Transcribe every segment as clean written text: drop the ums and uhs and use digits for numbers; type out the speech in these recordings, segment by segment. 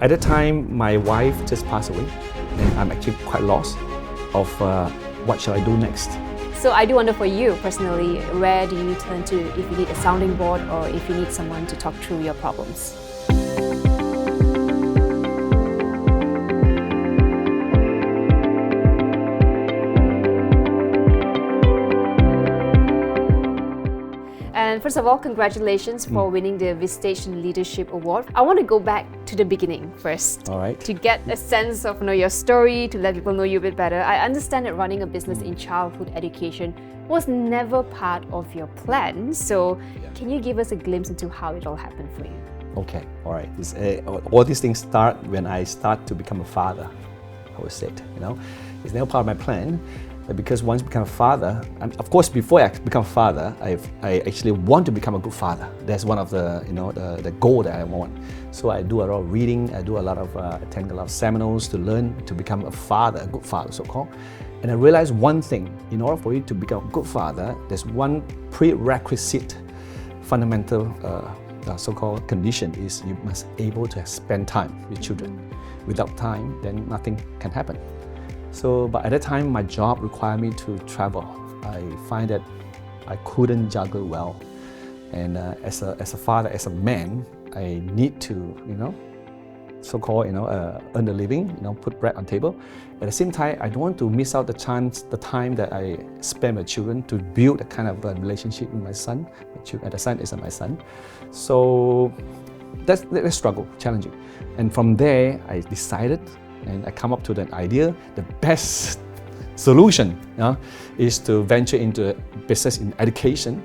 At the time, my wife just passed away, and I'm actually quite lost of what shall I do next. So I do wonder for you personally, where do you turn to if you need a sounding board or if you need someone to talk through your problems? And first of all, congratulations for winning the Vistage Leadership Award. I want to go back to the beginning first. All right. To get a sense of your story, to let people know you a bit better. I understand that running a business in childhood education was never part of your plan. So can you give us a glimpse into how it all happened for you? Okay, all right. All these things start when I start to become a father, I would say. It's never part of my plan. Because once I become a father, and of course before I become a father, I actually want to become a good father. That's one of the the goal that I want. So I do a lot of reading, I do a lot of attend a lot of seminars to learn to become a father, a good father, so-called. And I realized one thing: in order for you to become a good father, there's one prerequisite, fundamental, so-called condition is you must able to spend time with children. Without time, then nothing can happen. So, but at that time, my job required me to travel. I find that I couldn't juggle well, and as a father, as a man, I need to, so-called, earn a living, put bread on table. At the same time, I don't want to miss out the time that I spend with children to build a kind of a relationship with my son. The son is my son, so that's struggle, challenging. And from there, I decided. And I come up to that idea, the best solution is to venture into business in education,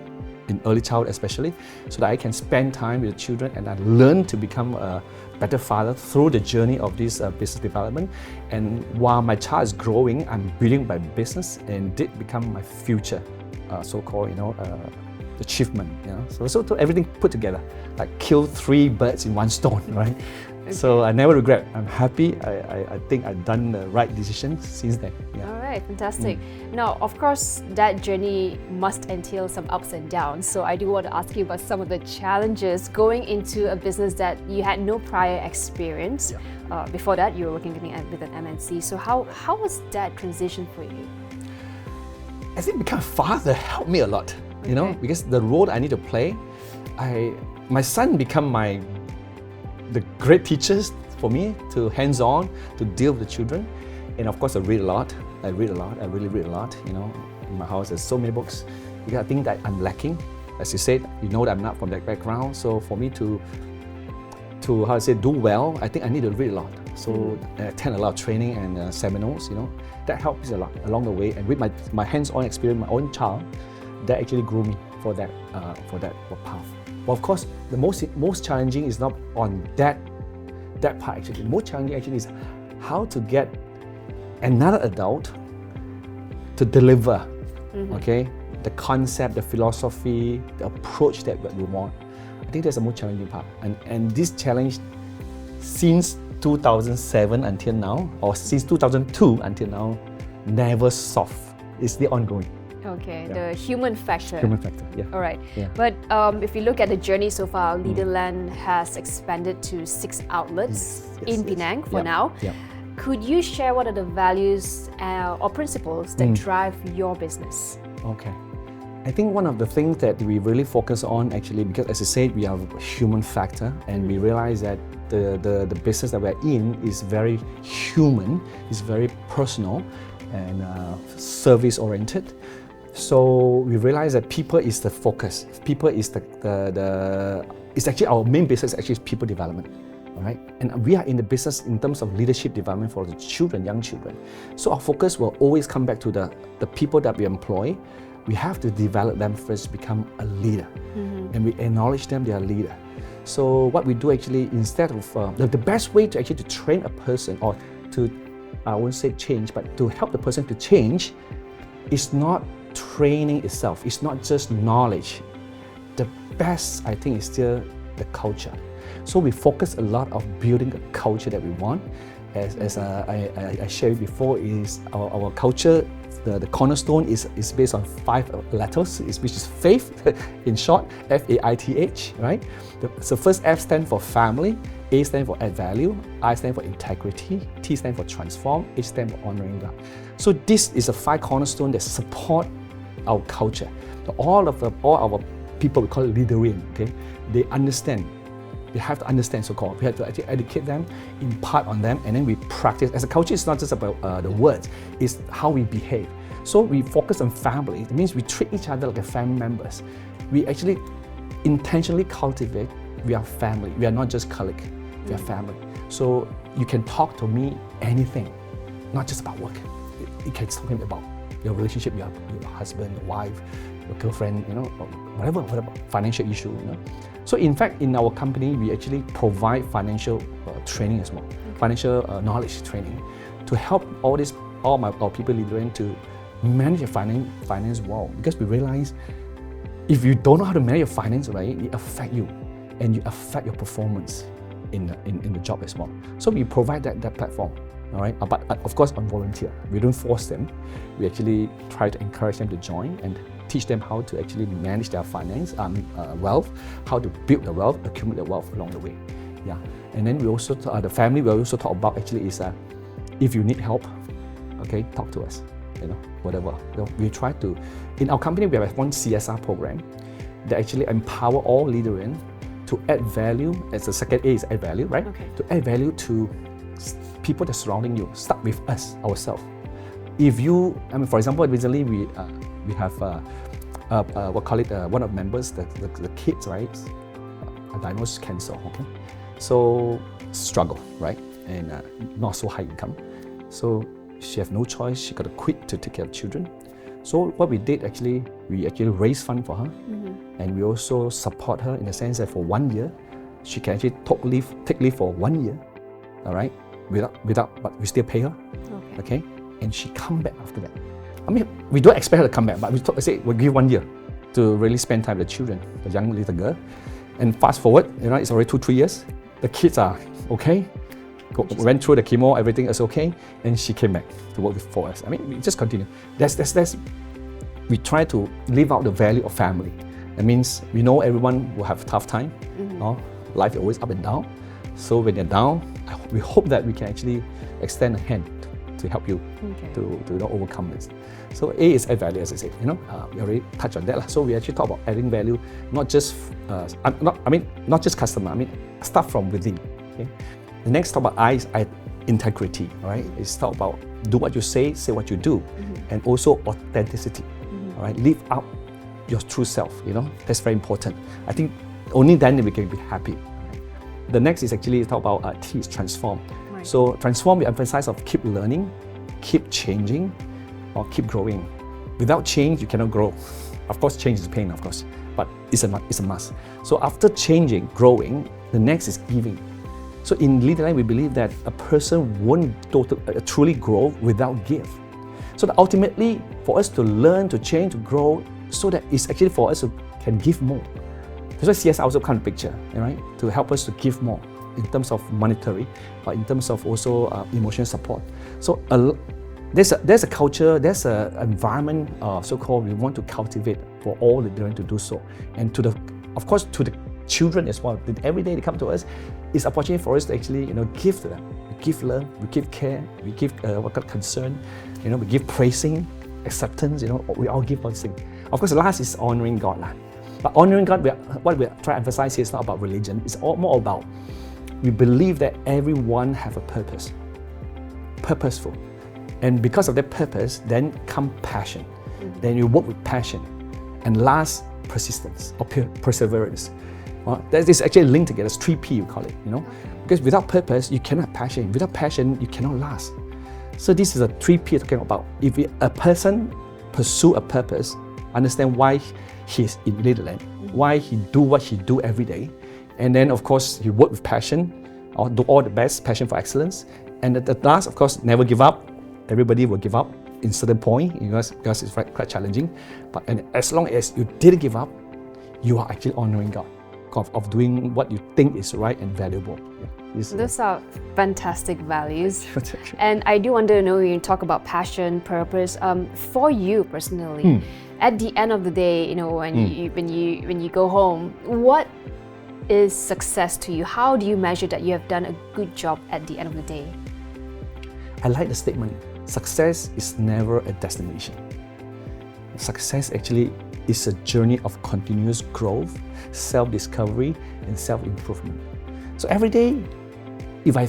in early childhood especially, so that I can spend time with the children and I learn to become a better father through the journey of this business development. And while my child is growing, I'm building my business and did become my future, so-called, achievement. So everything put together, like kill 3 birds in 1 stone, right? Okay. So I never regret. I'm happy. I think I've done the right decision since then. Yeah. All right, fantastic. Now, of course, that journey must entail some ups and downs. So I do want to ask you about some of the challenges going into a business that you had no prior experience. Yeah. Before that, you were working with an MNC. So how was that transition for you? I think becoming a father helped me a lot. Because the role I need to play, my son become the great teachers for me to hands-on, to deal with the children. And of course I read a lot. I really read a lot. In my house there's so many books. Because I think that I'm lacking. As you said, that I'm not from that background. So for me to do well, I think I need to read a lot. So I attend a lot of training and seminars, that helps a lot along the way. And with my hands-on experience, my own child, that actually grew me for that path. But of course, the most challenging is not on that part actually. The most challenging actually is how to get another adult to deliver, the concept, the philosophy, the approach that we want. I think that's the most challenging part. And this challenge since 2007 until now, or since 2002 until now, never solved. It's still ongoing. Okay, the human factor. Human factor, yeah. All right. Yeah. But if you look at the journey so far, LEADERland has expanded to 6 outlets in Penang for now. Yep. Could you share what are the values or principles that drive your business? Okay. I think one of the things that we really focus on actually, because as I said, we have a human factor, and we realize that the business that we're in is very human, is very personal and service-oriented. So we realize that people is the focus. People is it's actually our main business. Actually, is people development, all right. And we are in the business in terms of leadership development for the children, young children. So our focus will always come back to the people that we employ. We have to develop them first, become a leader, and we acknowledge them they are a leader. So what we do actually, instead of the best way to actually to train a person, or to I won't say change, but to help the person to change, is not training itself. It's not just knowledge. The best, I think, is still the culture. So we focus a lot of building a culture that we want, As I shared before, is our culture. The cornerstone is based on 5 letters, which is faith, in short, F-A-I-T-H, right? So first F stands for family, A stands for add value, I stand for integrity, T stands for transform, H stands for honoring God. So this is a 5 cornerstone that support our culture. So all our people, we call it LEADERland, okay? They understand. We have to understand, so-called. We have to actually educate them, impart on them, and then we practice. As a culture, it's not just about the words, it's how we behave. So we focus on family. It means we treat each other like family members. We actually intentionally cultivate, we are family. We are not just colleague, we are family. So you can talk to me anything, not just about work. You can talk to me about your relationship, your husband, your wife, your girlfriend, or whatever, financial issue, So in fact, in our company, we actually provide financial training as well, financial knowledge training, to help all our people leaders to manage your finance well. Because we realize if you don't know how to manage your finance, right, it affects you, and you affect your performance in the job as well. So we provide that platform. All right, but of course on volunteer. We don't force them. We actually try to encourage them to join and teach them how to actually manage their finance, wealth, how to build the wealth, accumulate the wealth along the way. Yeah, and then we also the family. We also talk about actually is if you need help, okay, talk to us. Whatever. We try to. In our company, we have one CSR program that actually empower all leaders to add value. As the second A is add value, right? Okay. To add value to people that are surrounding you. Start with us, ourselves. If you, for example, recently we have one of the members, the kids, right, are diagnosed cancer. Okay, so struggle, right, and not so high income. So she have no choice. She got to quit to take care of children. So what we did actually, we actually raised fund for her, and we also support her in the sense that for 1 year, she can actually take leave for 1 year. All right. But we still pay her, okay? And she come back after that. We don't expect her to come back, but we say we'll give 1 year to really spend time with the children, the young little girl. And fast forward, it's already 2-3 years. The kids are okay, went through the chemo, everything is okay, and she came back to work for us. We just continue. We try to live out the value of family. That means we know everyone will have a tough time. Life is always up and down. So when they're down, we hope that we can actually extend a hand to help you to overcome this. So A is add value, as I said. We already touched on that. So we actually talk about adding value, not just not just customer. Start from within. Okay? The next talk about I is integrity. All right, it's talk about do what you say what you do, and also authenticity. All right, live out your true self. That's very important. I think only then we can be happy. The next is actually talk about T is transform. Right. So transform, we emphasize of keep learning, keep changing, or keep growing. Without change, you cannot grow. Of course, change is pain, of course, but it's a must. So after changing, growing, the next is giving. So in LEADERland, we believe that a person won't truly grow without give. So that ultimately, for us to learn, to change, to grow, so that it's actually for us to can give more. That's why CSR also kind of picture, right? To help us to give more in terms of monetary, but in terms of also emotional support. So there's a culture, there's an environment, so-called, we want to cultivate for all the leaders to do so, and of course to the children as well. Every day they come to us, it's opportunity for us to actually give to them. We give love, we give care, we give concern, we give praising, acceptance. We all give all these things. Of course, the last is honoring God. But honoring God, what we try to emphasize here is not about religion. It's more about we believe that everyone have a purpose, purposeful, and because of that purpose, then come passion. Then you work with passion, and last, persistence or perseverance. That is actually linked together. It's 3P, we call it. Because without purpose, you cannot have passion. Without passion, you cannot last. So this is a 3P talking about. If a person pursue a purpose, understand why he's in LEADERland, why he do what he do every day, and then of course he work with passion, or do all the best, passion for excellence, and at the last, of course, never give up. Everybody will give up in certain point because it's quite challenging, and as long as you didn't give up, you are actually honoring God. of doing what you think is right and valuable. Those are fantastic values. And I do want to know, when you talk about passion, purpose, for you personally, at the end of the day, when you go home, what is success to you? How do you measure that you have done a good job at the end of the day? I like the statement, success is never a destination. Success actually is a journey of continuous growth, self-discovery, and self-improvement. So every day, if I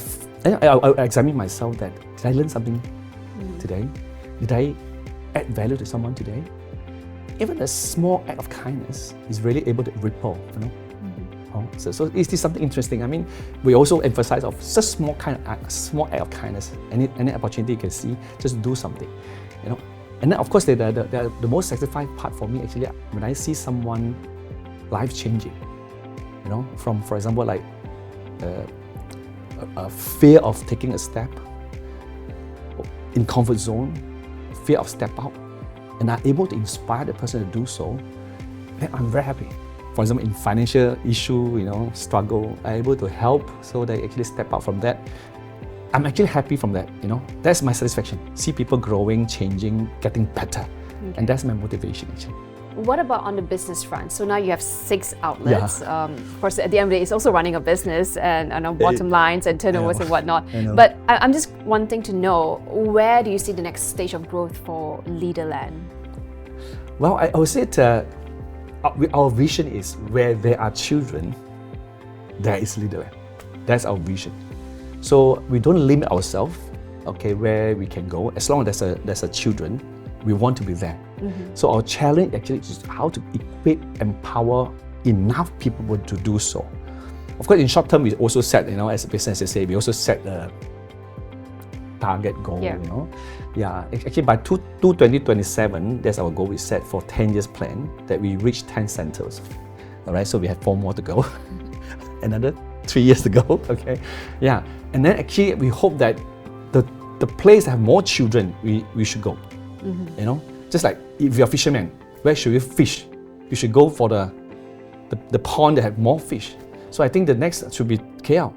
examine myself, that did I learn something today? Did I add value to someone today? Even a small act of kindness is really able to ripple, So is this something interesting? I mean, we also emphasize of such small act of kindness. Any opportunity you can see, just do something, And then of course, the most satisfying part for me actually, when I see someone life changing, from, for example, like a fear of taking a step in comfort zone, fear of step out, and are able to inspire the person to do so, then I'm very happy. For example, in financial issue, struggle, I'm able to help so they actually step out from that. I'm actually happy from that, That's my satisfaction. See people growing, changing, getting better. And that's my motivation actually. What about on the business front? So now you have 6 outlets. Of course, at the end of the day, it's also running a business and bottom lines and turnovers and whatnot. But I'm just wanting to know, where do you see the next stage of growth for LEADERland? Well, I would say that our vision is where there are children, there is LEADERland. That's our vision. So we don't limit ourselves, where we can go. As long as there's a children, we want to be there. So our challenge actually is how to equip, empower enough people to do so. Of course, in short term, we also set, as a business, we also set a target goal, Actually, by 2027, that's our goal we set for 10 years plan, that we reach 10 centers. All right, so we have 4 more to go. Another 3 years to go, And then actually, we hope that the place that have more children, we should go. Just like if you're a fisherman, where should you fish? You should go for the pond that have more fish. So I think the next should be KL.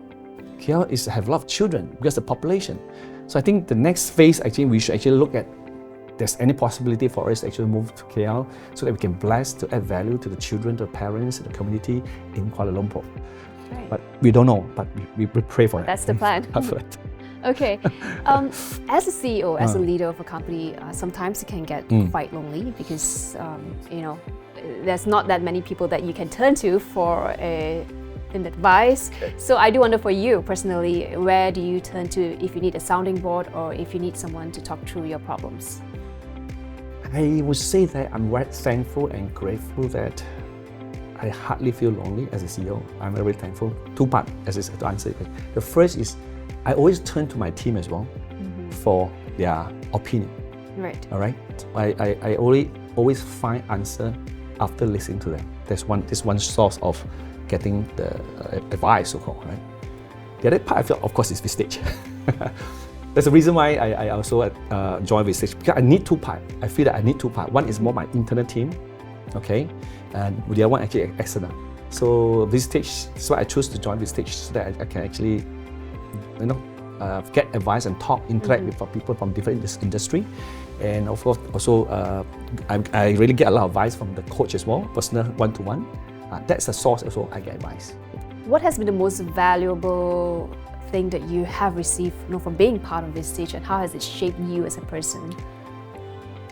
KL have a lot of children because the population. So I think the next phase, actually, we should actually look at there's any possibility for us to actually move to KL so that we can bless to add value to the children, to the parents, to the community in Kuala Lumpur. Right. But we don't know, but we pray for it. That's the plan. Okay. As a CEO, as a leader of a company, sometimes it can get quite lonely because, there's not that many people that you can turn to for an advice. So I do wonder for you personally, where do you turn to if you need a sounding board or if you need someone to talk through your problems? I would say that I'm very thankful and grateful that I hardly feel lonely as a CEO. I'm very thankful. 2 parts to answer it. The first is I always turn to my team as well for their opinion. Right. All right. I always find answer after listening to them. This one source of getting the advice, so-called, right? The other part I feel, of course, is Vistage. That's the reason why I also joined Vistage, because I need 2 parts. I feel that I need 2 parts. One is more my internal team, and the other one actually external. So Vistage, so I choose to join Vistage so that I can actually, get advice and interact with people from different industry. And of course, also, I really get a lot of advice from the coach as well, personal one-to-one. That's the source also I get advice. What has been the most valuable thing that you have received from being part of Vistage, and how has it shaped you as a person?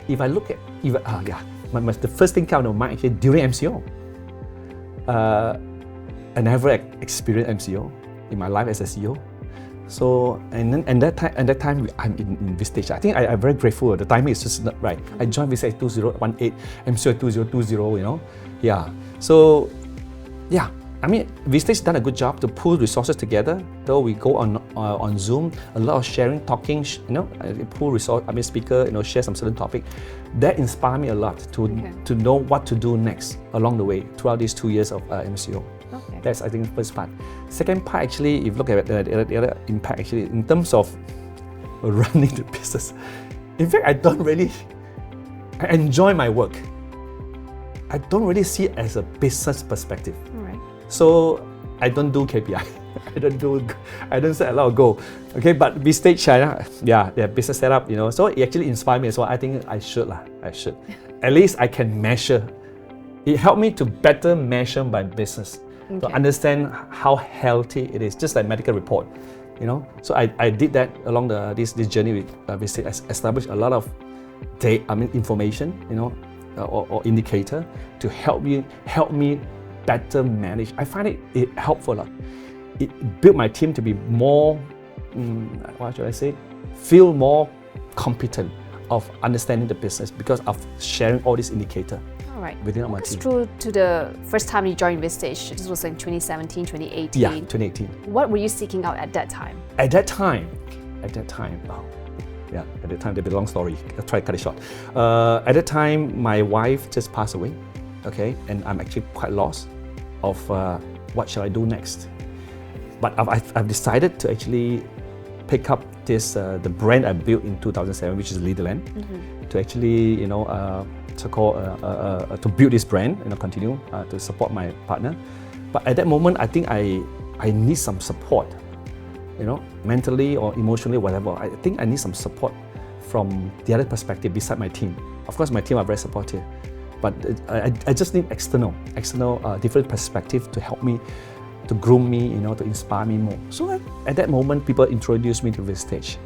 If I look at, the first thing comes to mind actually during MCO. I never experienced MCO in my life as a CEO. So, and that time I'm in Vistage. I think I'm very grateful. The timing is just not right. I joined Vistage 2018, MCO 2020, So, I mean, Vistage done a good job to pull resources together. Though we go on Zoom, a lot of sharing, talking, pull resource. Speaker, share some certain topic. That inspired me a lot to know what to do next along the way throughout these 2 years of MCO. Okay. That's, I think, the first part. Second part, actually, if you look at the other impact, actually, in terms of running the business. In fact, I enjoy my work. I don't really see it as a business perspective. All right. So I don't do KPI. I don't set a lot of goal. Okay, but Vistage, their business setup, so it actually inspired me as well. I think I should. At least I can measure. It helped me to better measure my business, to understand how healthy it is, just like medical report. So I did that along this journey with Vistage. I established a lot of information, or indicator to help me better manage. I find it helpful a lot. It built my team to be more, feel more competent of understanding the business because of sharing all these indicators. All right. Within my Walk us team. through to the first time you joined Vistage. This was in 2017, 2018. Yeah, 2018. What were you seeking out at that time? At that time, there'll be a long story. I'll try to cut it short. At that time, my wife just passed away, okay, and I'm actually quite lost of what shall I do next. But I've decided to actually pick up this the brand I built in 2007, which is LEADERland, to actually to build this brand, continue to support my partner. But at that moment, I think I need some support, mentally or emotionally, whatever. I think I need some support from the other perspective beside my team. Of course, my team are very supportive, but I just need external different perspective to help me, to groom me, to inspire me more. So at that moment, people introduced me to Vistage.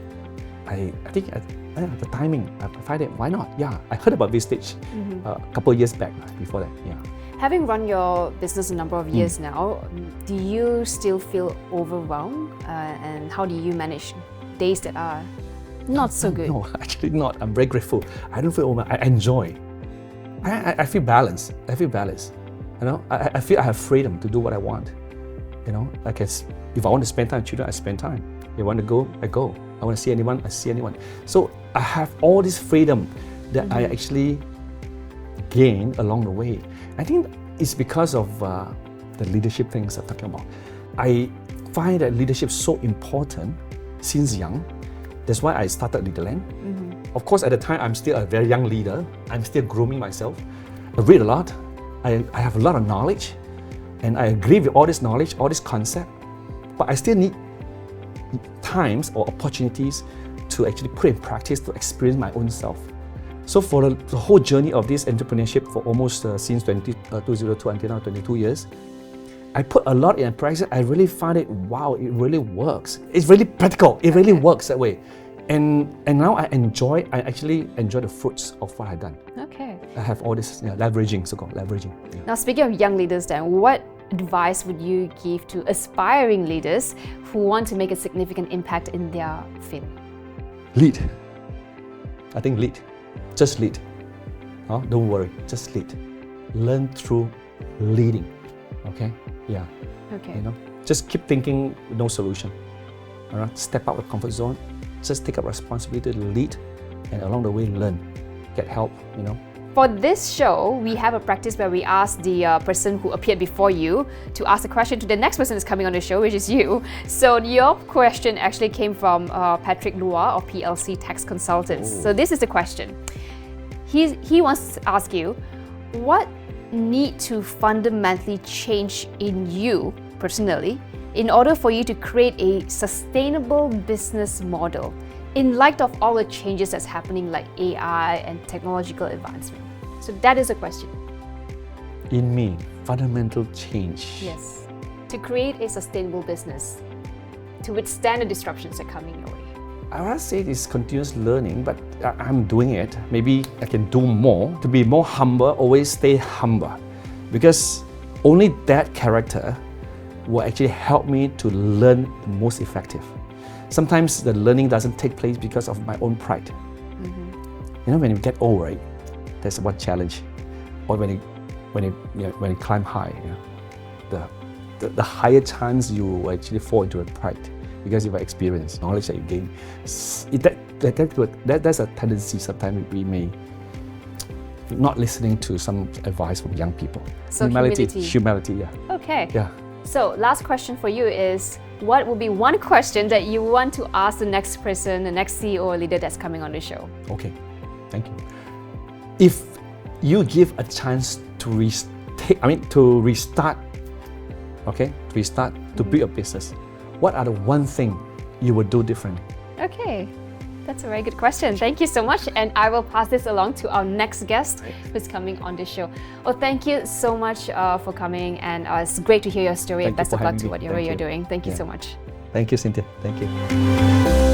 I think at the timing, I find it, why not? Yeah, I heard about Vistage a couple of years back before that, yeah. Having run your business a number of years now, do you still feel overwhelmed? And how do you manage days that are not so good? No, actually not. I'm very grateful. I don't feel overwhelmed. I enjoy. I feel balanced. I feel I have freedom to do what I want. If I want to spend time with children, I spend time. If I want to go, I go. I want to see anyone, I see anyone. So I have all this freedom that I actually gain along the way. I think it's because of the leadership things I'm talking about. I find that leadership so important since young. That's why I started LEADERland. Of course, at the time, I'm still a very young leader. I'm still grooming myself. I read a lot. I have a lot of knowledge. And I agree with all this knowledge, all this concept. But I still need times or opportunities to actually put in practice, to experience my own self. So for the whole journey of this entrepreneurship for almost since 2002 until now, 22 years, I put a lot in practice. I really find it, wow, it really works. It's really practical. It really works that way. And now I actually enjoy the fruits of what I've done. Okay. I have all this leveraging, so-called leveraging. Yeah. Now, speaking of young leaders then, what advice would you give to aspiring leaders who want to make a significant impact in their field? Lead. I think lead. Just lead. Don't worry, just lead. Learn through leading. Okay? Yeah. Okay. Just keep thinking no solution. All right? Step out of the comfort zone. Just take up responsibility to lead, and along the way learn. Get help, For this show, we have a practice where we ask the person who appeared before you to ask a question to the next person that's coming on the show, which is you. So your question actually came from Patrick Lua of PLC Tax Consultants. So this is the question. He wants to ask you, what need to fundamentally change in you personally in order for you to create a sustainable business model in light of all the changes that's happening like AI and technological advancement? So that is a question. In me, fundamental change. Yes. To create a sustainable business, to withstand the disruptions that are coming your way. I want to say it's continuous learning, but I'm doing it. Maybe I can do more. To be more humble, always stay humble. Because only that character will actually help me to learn the most effective. Sometimes the learning doesn't take place because of my own pride. When you get old, right? There's one challenge. Or when you climb high, the higher chance you actually fall into a pride because of your experience, knowledge that you gain. That's a tendency sometimes we may not listening to some advice from young people. So humility, yeah. Okay. Yeah. So last question for you is, what would be one question that you want to ask the next person, the next CEO or leader that's coming on the show? Okay, thank you. If you give a chance to restart okay, restart, to build a business, what are the one thing you would do differently? Okay, that's a very good question. Thank you so much, and I will pass this along to our next guest who's coming on the show. Well, thank you so much for coming, and it's great to hear your story, and best of luck to whatever you're doing. Thank you so much. Thank you, Cynthia. Thank you.